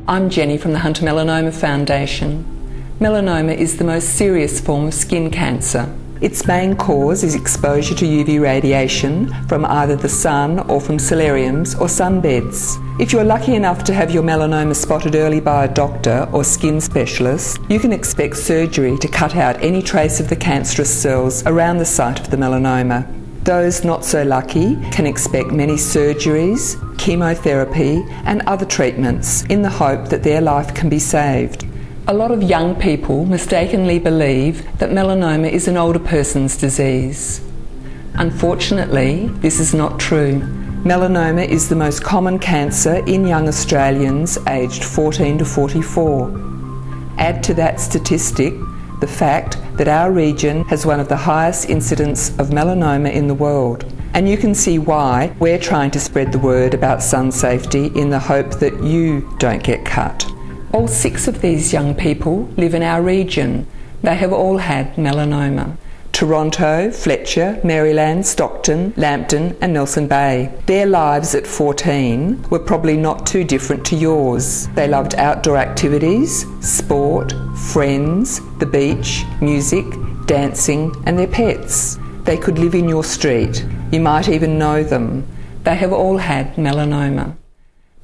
I'm Jenny from the Hunter Melanoma Foundation. Melanoma is the most serious form of skin cancer. Its main cause is exposure to UV radiation from either the sun or from solariums or sunbeds. If you're lucky enough to have your melanoma spotted early by a doctor or skin specialist, you can expect surgery to cut out any trace of the cancerous cells around the site of the melanoma. Those not so lucky can expect many surgeries, chemotherapy and other treatments in the hope that their life can be saved. A lot of young people mistakenly believe that melanoma is an older person's disease. Unfortunately, this is not true. Melanoma is the most common cancer in young Australians aged 14 to 44. Add to that statistic the fact that our region has one of the highest incidence of melanoma in the world. And you can see why we're trying to spread the word about sun safety in the hope that you don't get cut. All 6 of these young people live in our region. They have all had melanoma. Toronto, Fletcher, Maryland, Stockton, Lambton and Nelson Bay. Their lives at 14 were probably not too different to yours. They loved outdoor activities, sport, friends, the beach, music, dancing and their pets. They could live in your street. You might even know them. They have all had melanoma.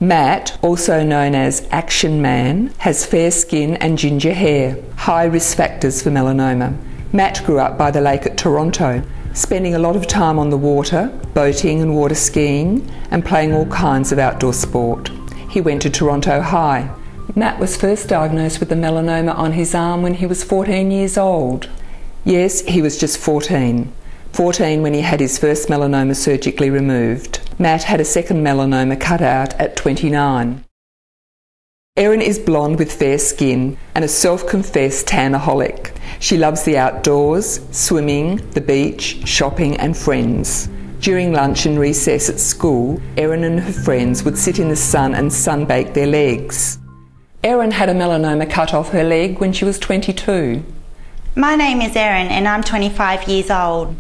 Matt, also known as Action Man, has fair skin and ginger hair, high risk factors for melanoma. Matt grew up by the lake at Toronto, spending a lot of time on the water, boating and water skiing, and playing all kinds of outdoor sport. He went to Toronto High. Matt was first diagnosed with the melanoma on his arm when he was 14 years old. Yes, he was just 14. 14 when he had his first melanoma surgically removed. Matt had a second melanoma cut out at 29. Erin is blonde with fair skin and a self-confessed tanaholic. She loves the outdoors, swimming, the beach, shopping and friends. During lunch and recess at school, Erin and her friends would sit in the sun and sunbake their legs. Erin had a melanoma cut off her leg when she was 22. My name is Erin and I'm 25 years old.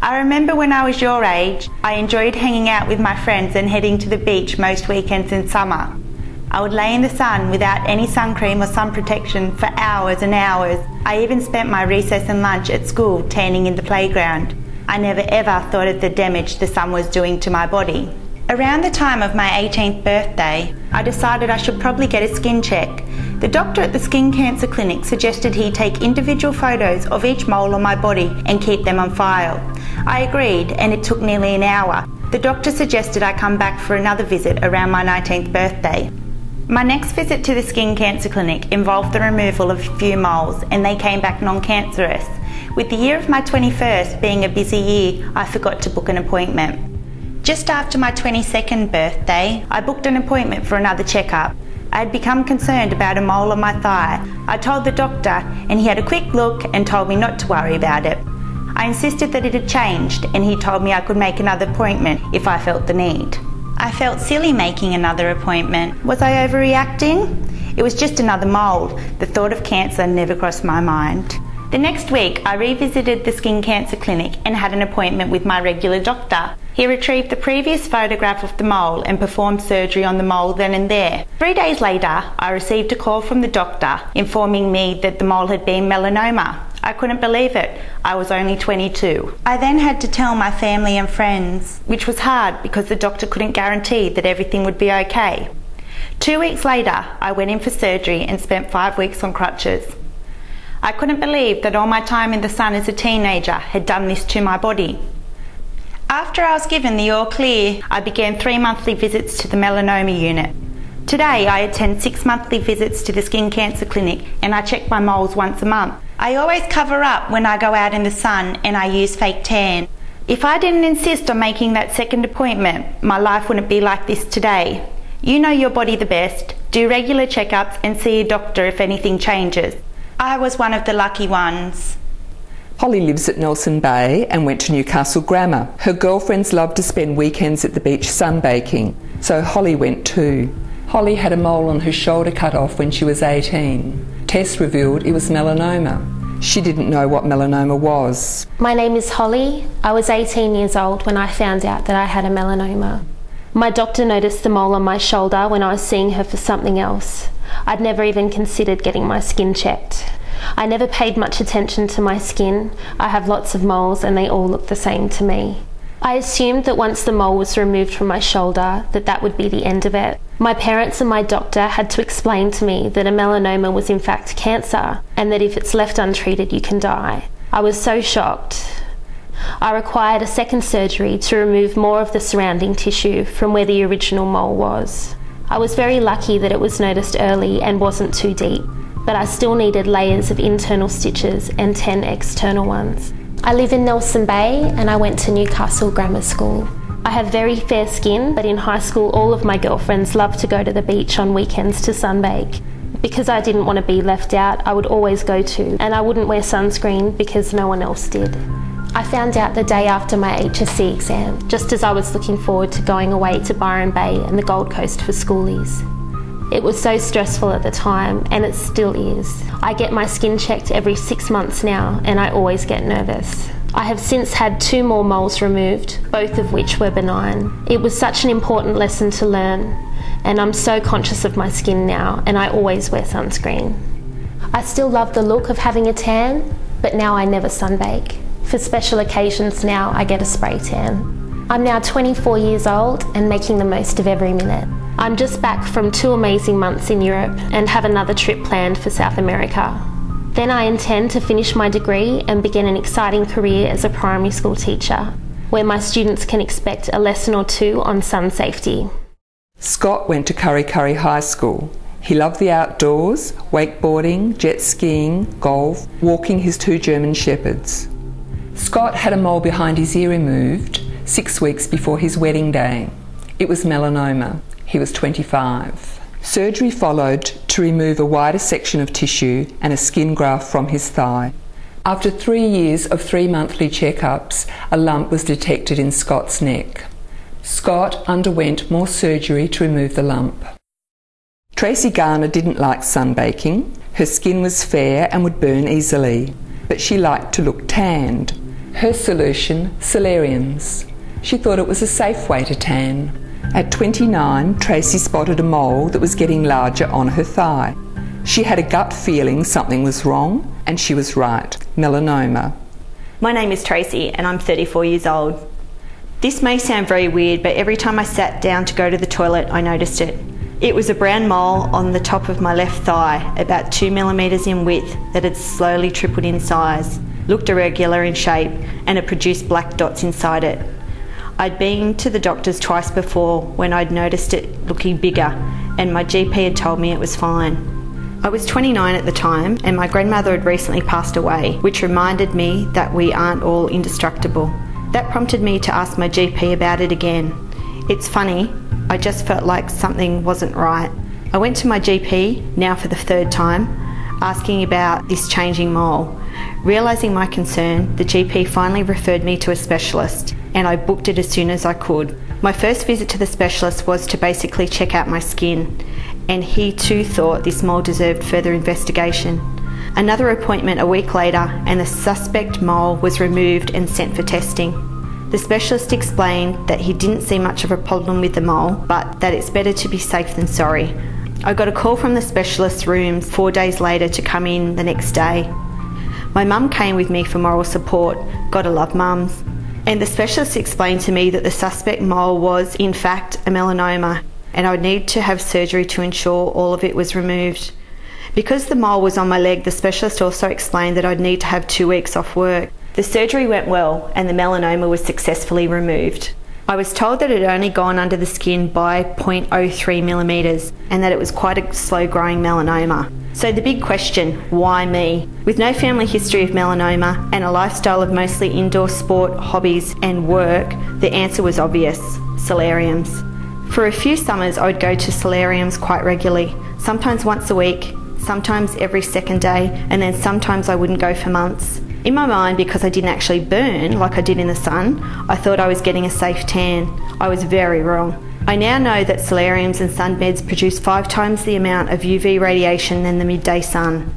I remember when I was your age, I enjoyed hanging out with my friends and heading to the beach most weekends in summer. I would lay in the sun without any sun cream or sun protection for hours and hours. I even spent my recess and lunch at school tanning in the playground. I never ever thought of the damage the sun was doing to my body. Around the time of my 18th birthday, I decided I should probably get a skin check. The doctor at the skin cancer clinic suggested he take individual photos of each mole on my body and keep them on file. I agreed and it took nearly an hour. The doctor suggested I come back for another visit around my 19th birthday. My next visit to the skin cancer clinic involved the removal of a few moles and they came back non-cancerous. With the year of my 21st being a busy year, I forgot to book an appointment. Just after my 22nd birthday, I booked an appointment for another checkup. I had become concerned about a mole on my thigh. I told the doctor and he had a quick look and told me not to worry about it. I insisted that it had changed and he told me I could make another appointment if I felt the need. I felt silly making another appointment. Was I overreacting? It was just another mole. The thought of cancer never crossed my mind. The next week, I revisited the skin cancer clinic and had an appointment with my regular doctor. He retrieved the previous photograph of the mole and performed surgery on the mole then and there. 3 days later, I received a call from the doctor informing me that the mole had been melanoma. I couldn't believe it. I was only 22. I then had to tell my family and friends, which was hard because the doctor couldn't guarantee that everything would be okay. 2 weeks later, I went in for surgery and spent 5 weeks on crutches. I couldn't believe that all my time in the sun as a teenager had done this to my body. After I was given the all clear, I began 3 monthly visits to the melanoma unit. Today I attend 6 monthly visits to the skin cancer clinic and I check my moles once a month. I always cover up when I go out in the sun and I use fake tan. If I didn't insist on making that second appointment, my life wouldn't be like this today. You know your body the best. Do regular checkups and see a doctor if anything changes. I was one of the lucky ones. Holly lives at Nelson Bay and went to Newcastle Grammar. Her girlfriends love to spend weekends at the beach sunbaking, so Holly went too. Holly had a mole on her shoulder cut off when she was 18. Tests revealed it was melanoma. She didn't know what melanoma was. My name is Holly. I was 18 years old when I found out that I had a melanoma. My doctor noticed the mole on my shoulder when I was seeing her for something else. I'd never even considered getting my skin checked. I never paid much attention to my skin. I have lots of moles and they all look the same to me. I assumed that once the mole was removed from my shoulder, that would be the end of it. My parents and my doctor had to explain to me that a melanoma was in fact cancer, and that if it's left untreated you can die. I was so shocked. I required a second surgery to remove more of the surrounding tissue from where the original mole was. I was very lucky that it was noticed early and wasn't too deep, but I still needed layers of internal stitches and 10 external ones. I live in Nelson Bay and I went to Newcastle Grammar School. I have very fair skin, but in high school all of my girlfriends loved to go to the beach on weekends to sunbake. Because I didn't want to be left out, I would always go too, and I wouldn't wear sunscreen because no one else did. I found out the day after my HSC exam, just as I was looking forward to going away to Byron Bay and the Gold Coast for schoolies. It was so stressful at the time, and it still is. I get my skin checked every 6 months now, and I always get nervous. I have since had 2 more moles removed, both of which were benign. It was such an important lesson to learn, and I'm so conscious of my skin now, and I always wear sunscreen. I still love the look of having a tan, but now I never sunbake. For special occasions now, I get a spray tan. I'm now 24 years old and making the most of every minute. I'm just back from 2 amazing months in Europe and have another trip planned for South America. Then I intend to finish my degree and begin an exciting career as a primary school teacher, where my students can expect a lesson or 2 on sun safety. Scott went to Kurri Kurri High School. He loved the outdoors, wakeboarding, jet skiing, golf, walking his 2 German shepherds. Scott had a mole behind his ear removed 6 weeks before his wedding day. It was melanoma. He was 25. Surgery followed to remove a wider section of tissue and a skin graft from his thigh. After 3 years of 3 monthly checkups, a lump was detected in Scott's neck. Scott underwent more surgery to remove the lump. Tracy Garner didn't like sunbaking. Her skin was fair and would burn easily, but she liked to look tanned. Her solution, solariums. She thought it was a safe way to tan. At 29, Tracy spotted a mole that was getting larger on her thigh. She had a gut feeling something was wrong, and she was right. Melanoma. My name is Tracy and I'm 34 years old. This may sound very weird, but every time I sat down to go to the toilet, I noticed it. It was a brown mole on the top of my left thigh, about 2 millimeters in width, that had slowly tripled in size, looked irregular in shape, and had produced black dots inside it. I'd been to the doctors twice before when I'd noticed it looking bigger, and my GP had told me it was fine. I was 29 at the time, and my grandmother had recently passed away, which reminded me that we aren't all indestructible. That prompted me to ask my GP about it again. It's funny, I just felt like something wasn't right. I went to my GP, now for the 3rd time, asking about this changing mole. Realising my concern, the GP finally referred me to a specialist, and I booked it as soon as I could. My first visit to the specialist was to basically check out my skin, and he too thought this mole deserved further investigation. Another appointment a week later, and the suspect mole was removed and sent for testing. The specialist explained that he didn't see much of a problem with the mole, but that it's better to be safe than sorry. I got a call from the specialist's rooms 4 days later to come in the next day. My mum came with me for moral support, gotta love mums, and the specialist explained to me that the suspect mole was in fact a melanoma, and I would need to have surgery to ensure all of it was removed. Because the mole was on my leg, the specialist also explained that I'd need to have 2 weeks off work. The surgery went well and the melanoma was successfully removed. I was told that it had only gone under the skin by 0.03 millimetres and that it was quite a slow growing melanoma. So the big question, why me? With no family history of melanoma and a lifestyle of mostly indoor sport, hobbies and work, the answer was obvious: solariums. For a few summers I would go to solariums quite regularly, sometimes once a week, sometimes every 2nd day, and then sometimes I wouldn't go for months. In my mind, because I didn't actually burn like I did in the sun, I thought I was getting a safe tan. I was very wrong. I now know that solariums and sunbeds produce 5 times the amount of UV radiation than the midday sun.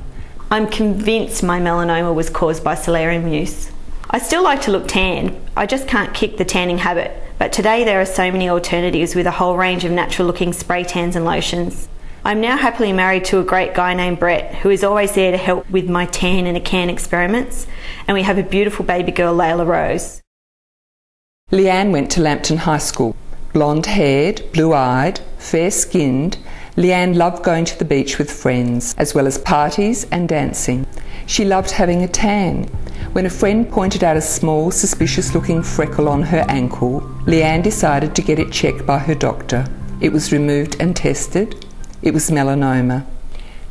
I'm convinced my melanoma was caused by solarium use. I still like to look tan, I just can't kick the tanning habit, but today there are so many alternatives with a whole range of natural looking spray tans and lotions. I'm now happily married to a great guy named Brett, who is always there to help with my tan in a can experiments, and we have a beautiful baby girl, Layla Rose. Leanne went to Lambton High School. Blonde-haired, blue-eyed, fair-skinned, Leanne loved going to the beach with friends, as well as parties and dancing. She loved having a tan. When a friend pointed out a small, suspicious-looking freckle on her ankle, Leanne decided to get it checked by her doctor. It was removed and tested. It was melanoma.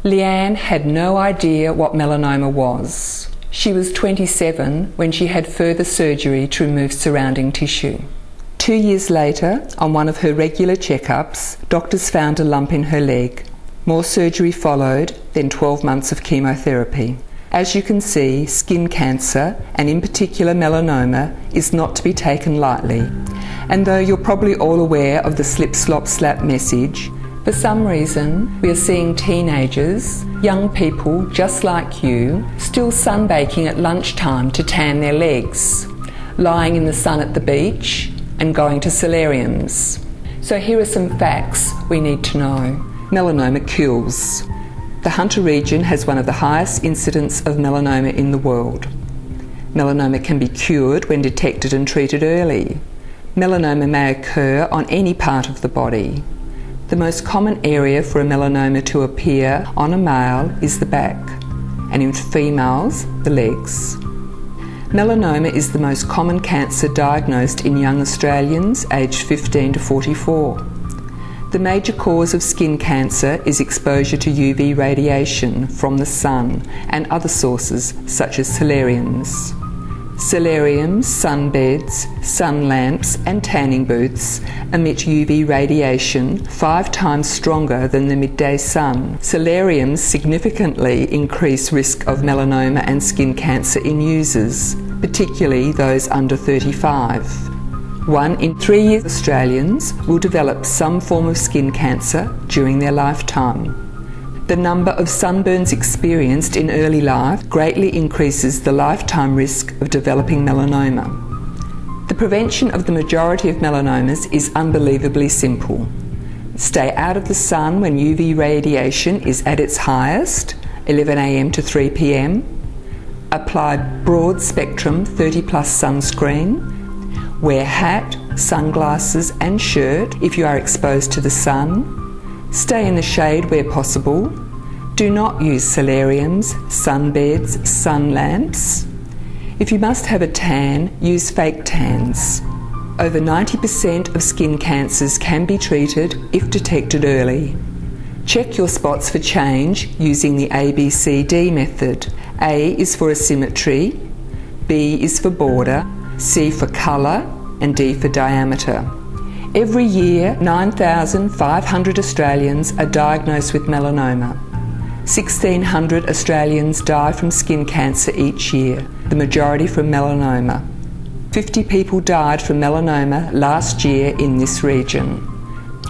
Leanne had no idea what melanoma was. She was 27 when she had further surgery to remove surrounding tissue. 2 years later, on one of her regular checkups, doctors found a lump in her leg. More surgery followed, then 12 months of chemotherapy. As you can see, skin cancer, and in particular melanoma, is not to be taken lightly. And though you're probably all aware of the slip, slop, slap message, for some reason we are seeing teenagers, young people just like you, still sunbaking at lunchtime to tan their legs, lying in the sun at the beach and going to solariums. So here are some facts we need to know. Melanoma kills. The Hunter region has one of the highest incidents of melanoma in the world. Melanoma can be cured when detected and treated early. Melanoma may occur on any part of the body. The most common area for a melanoma to appear on a male is the back, and in females, the legs. Melanoma is the most common cancer diagnosed in young Australians aged 15 to 44. The major cause of skin cancer is exposure to UV radiation from the sun and other sources such as solariums. Solariums, sunbeds, sun lamps and tanning booths emit UV radiation 5 times stronger than the midday sun. Solariums significantly increase risk of melanoma and skin cancer in users, particularly those under 35. 1 in 3 Australians will develop some form of skin cancer during their lifetime. The number of sunburns experienced in early life greatly increases the lifetime risk of developing melanoma. The prevention of the majority of melanomas is unbelievably simple. Stay out of the sun when UV radiation is at its highest, 11 a.m. to 3 p.m. Apply broad spectrum 30+ sunscreen. Wear hat, sunglasses and shirt if you are exposed to the sun. Stay in the shade where possible. Do not use solariums, sunbeds, sun lamps. If you must have a tan, use fake tans. Over 90% of skin cancers can be treated if detected early. Check your spots for change using the ABCD method. A is for asymmetry, B is for border, C for colour and D for diameter. Every year, 9,500 Australians are diagnosed with melanoma. 1,600 Australians die from skin cancer each year, the majority from melanoma. 50 people died from melanoma last year in this region.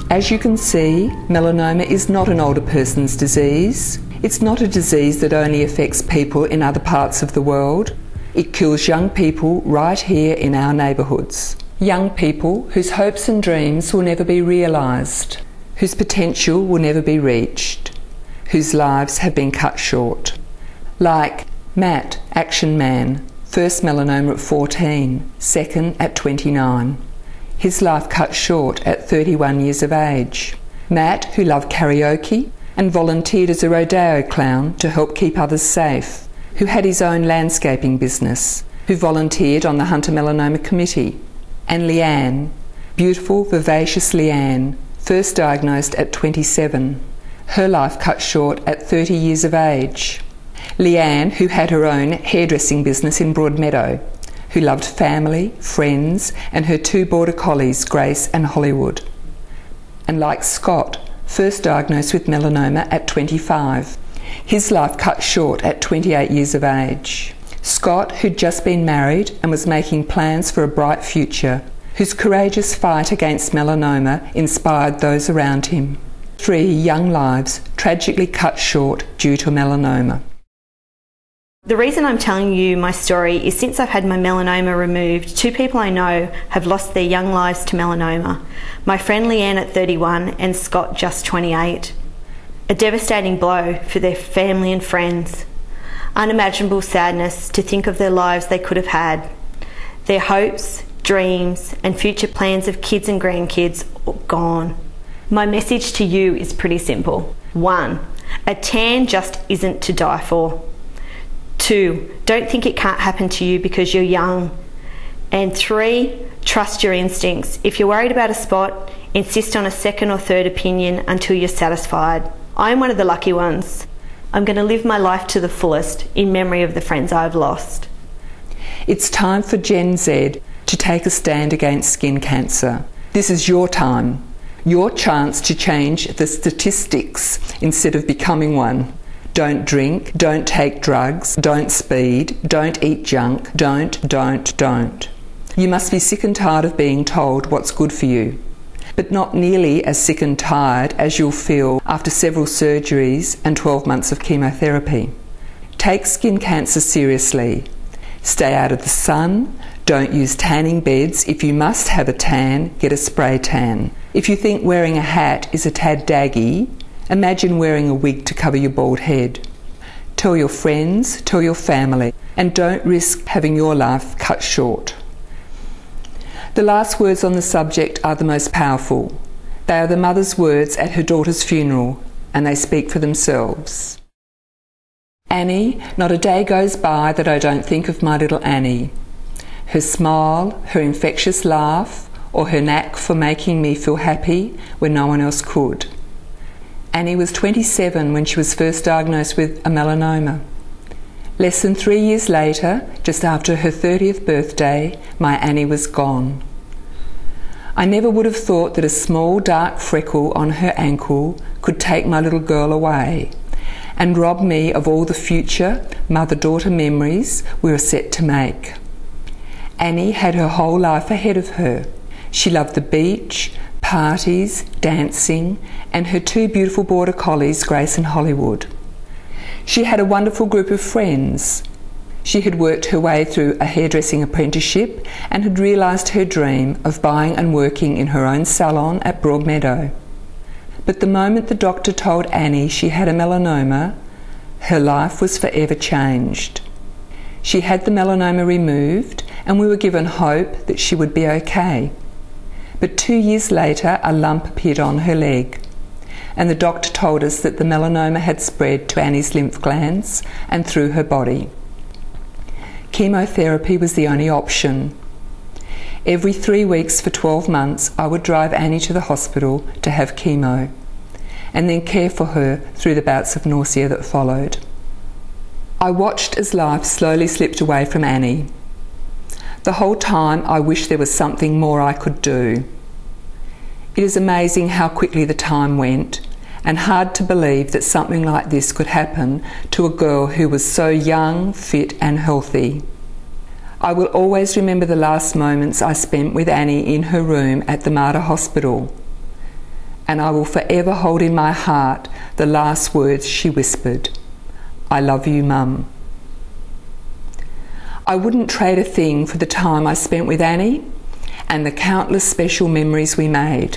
As you can see, melanoma is not an older person's disease. It's not a disease that only affects people in other parts of the world. It kills young people right here in our neighbourhoods. Young people whose hopes and dreams will never be realised, whose potential will never be reached, whose lives have been cut short. Like Matt, Action Man, first melanoma at 14, second at 29. His life cut short at 31 years of age. Matt, who loved karaoke and volunteered as a rodeo clown to help keep others safe, who had his own landscaping business, who volunteered on the Hunter Melanoma Committee. And Leanne, beautiful, vivacious Leanne, first diagnosed at 27. Her life cut short at 30 years of age. Leanne, who had her own hairdressing business in Broadmeadow, who loved family, friends, and her 2 border collies, Grace and Hollywood. And like Scott, first diagnosed with melanoma at 25. His life cut short at 28 years of age. Scott, who'd just been married and was making plans for a bright future, whose courageous fight against melanoma inspired those around him. 3 young lives tragically cut short due to melanoma. The reason I'm telling you my story is since I've had my melanoma removed, 2 people I know have lost their young lives to melanoma. My friend Leanne at 31 and Scott just 28. A devastating blow for their family and friends. Unimaginable sadness to think of their lives they could have had. Their hopes, dreams and future plans of kids and grandkids gone. My message to you is pretty simple. 1. A tan just isn't to die for. 2. Don't think it can't happen to you because you're young. And 3. Trust your instincts. If you're worried about a spot, insist on a second or third opinion until you're satisfied. I'm one of the lucky ones. I'm going to live my life to the fullest in memory of the friends I've lost. It's time for Gen Z to take a stand against skin cancer. This is your time, your chance to change the statistics instead of becoming one. Don't drink, don't take drugs, don't speed, don't eat junk, don't. You must be sick and tired of being told what's good for you, but not nearly as sick and tired as you'll feel after several surgeries and 12 months of chemotherapy. Take skin cancer seriously. Stay out of the sun. Don't use tanning beds. If you must have a tan, get a spray tan. If you think wearing a hat is a tad daggy, imagine wearing a wig to cover your bald head. Tell your friends, tell your family, and don't risk having your life cut short. The last words on the subject are the most powerful. They are the mother's words at her daughter's funeral, and they speak for themselves. Annie, not a day goes by that I don't think of my little Annie. Her smile, her infectious laugh, or her knack for making me feel happy when no one else could. Annie was 27 when she was first diagnosed with a melanoma. Less than 3 years later, just after her 30th birthday, my Annie was gone. I never would have thought that a small dark freckle on her ankle could take my little girl away and rob me of all the future mother-daughter memories we were set to make. Annie had her whole life ahead of her. She loved the beach, parties, dancing, and her 2 beautiful border collies, Grace and Hollywood. She had a wonderful group of friends. She had worked her way through a hairdressing apprenticeship and had realised her dream of buying and working in her own salon at Broadmeadow. But the moment the doctor told Annie she had a melanoma, her life was forever changed. She had the melanoma removed and we were given hope that she would be okay. But 2 years later, a lump appeared on her leg, and the doctor told us that the melanoma had spread to Annie's lymph glands and through her body. Chemotherapy was the only option. Every 3 weeks for 12 months, I would drive Annie to the hospital to have chemo, and then care for her through the bouts of nausea that followed. I watched as life slowly slipped away from Annie. The whole time I wished there was something more I could do. It is amazing how quickly the time went, and hard to believe that something like this could happen to a girl who was so young, fit and healthy. I will always remember the last moments I spent with Annie in her room at the Mater Hospital, and I will forever hold in my heart the last words she whispered, "I love you, Mum." I wouldn't trade a thing for the time I spent with Annie and the countless special memories we made.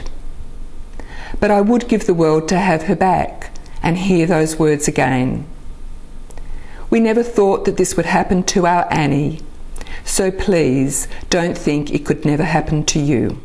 But I would give the world to have her back and hear those words again. We never thought that this would happen to our Annie, so please don't think it could never happen to you.